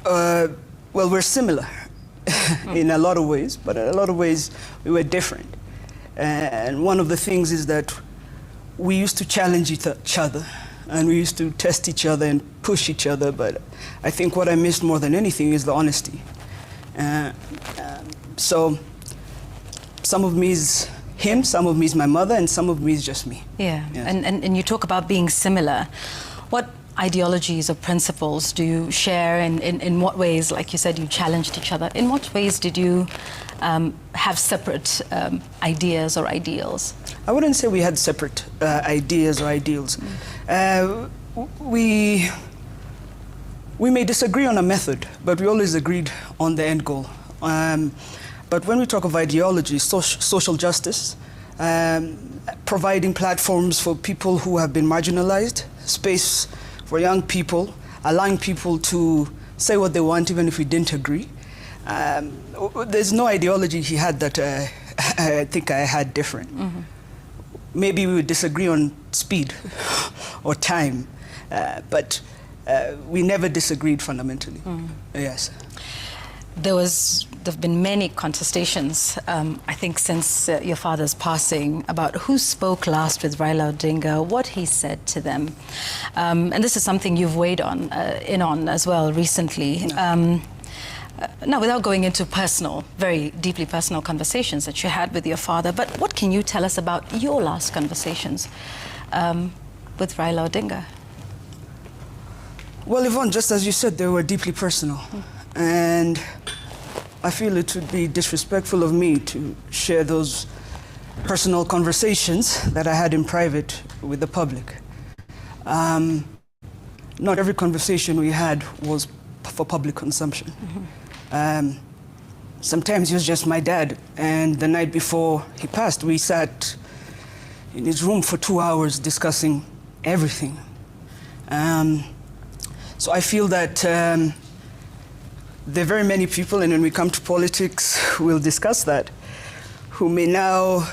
Well, we're similar in a lot of ways, but in a lot of ways we were different. And one of the things is that we used to challenge each other, and we used to test each other and push each other, but I think what I missed more than anything is the honesty. So some of me is him, some of me is my mother, and some of me is just me. Yeah, yes. And you talk about being similar. What ideologies or principles do you share? In what ways, like you said, you challenged each other? In what ways did you have separate ideas or ideals? I wouldn't say we had separate ideas or ideals. We may disagree on a method, but we always agreed on the end goal. But when we talk of ideology, social justice, providing platforms for people who have been marginalized, space for young people, allowing people to say what they want even if we didn't agree. There's no ideology he had that I think I had different. Mm-hmm. Maybe we would disagree on speed or time, but we never disagreed fundamentally. Mm. Yes. There've been many contestations, I think, since your father's passing about who spoke last with Raila Odinga, what he said to them. And this is something you've weighed in on as well recently. No. Now, without going into very deeply personal conversations that you had with your father, but what can you tell us about your last conversations with Raila Odinga? Well, Yvonne, just as you said, they were deeply personal. Mm. And I feel it would be disrespectful of me to share those personal conversations that I had in private with the public. Not every conversation we had was for public consumption. Mm-hmm. Sometimes he was just my dad, and the night before he passed, we sat in his room for 2 hours discussing everything. So I feel that there are very many people, and when we come to politics, we'll discuss that, who may now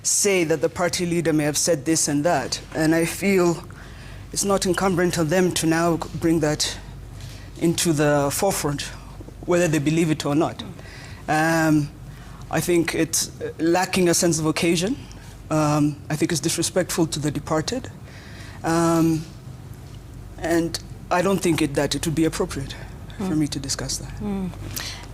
say that the party leader may have said this and that. And I feel it's not incumbent on them to now bring that into the forefront, whether they believe it or not. I think it's lacking a sense of occasion. I think it's disrespectful to the departed. And I don't think that it would be appropriate for me to discuss that. Mm.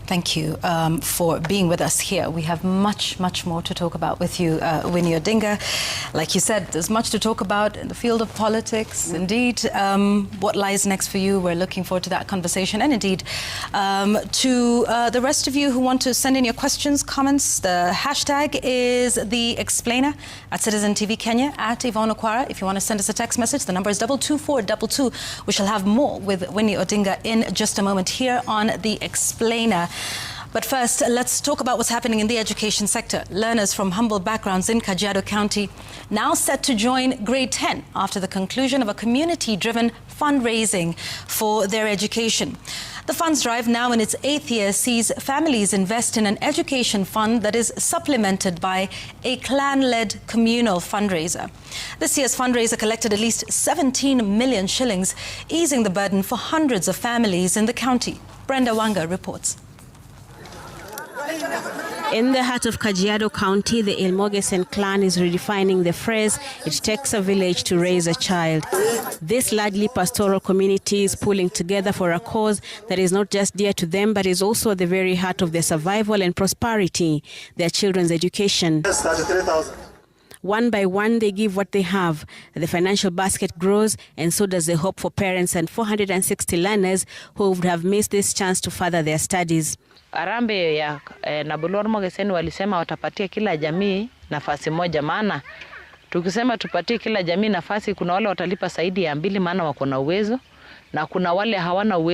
Thank you for being with us here. We have much, much more to talk about with you, Winnie Odinga. Like you said, there's much to talk about in the field of politics. Mm. Indeed, what lies next for you? We're looking forward to that conversation. And indeed, to the rest of you who want to send in your questions, comments, the hashtag is The Explainer at Citizen TV Kenya, at Yvonne Okwara. If you want to send us a text message, the number is 22422. We shall have more with Winnie Odinga in just a moment here on The Explainer. But first, let's talk about what's happening in the education sector. Learners from humble backgrounds in Kajiado County now set to join grade 10 after the conclusion of a community-driven fundraising for their education. The funds drive, now in its 8th year, sees families invest in an education fund that is supplemented by a clan-led communal fundraiser. This year's fundraiser collected at least 17 million shillings, easing the burden for hundreds of families in the county. Brenda Wanga reports. In the heart of Kajiado County, the Ilmogesen clan is redefining the phrase, "It takes a village to raise a child." This largely pastoral community is pulling together for a cause that is not just dear to them, but is also at the very heart of their survival and prosperity, their children's education. Yes, 33,000. One by one, they give what they have. The financial basket grows, and so does the hope for parents and 460 learners who would have missed this chance to further their studies. Arambe ya Nabulor Mogeseni walisema watapatia kila jamii nafasi moja, maana tukisema tupatie kila jamii nafasi, kuna wale watalipa zaidi ya 2 maana wako na uwezo, na kuna wale hawana uwezo.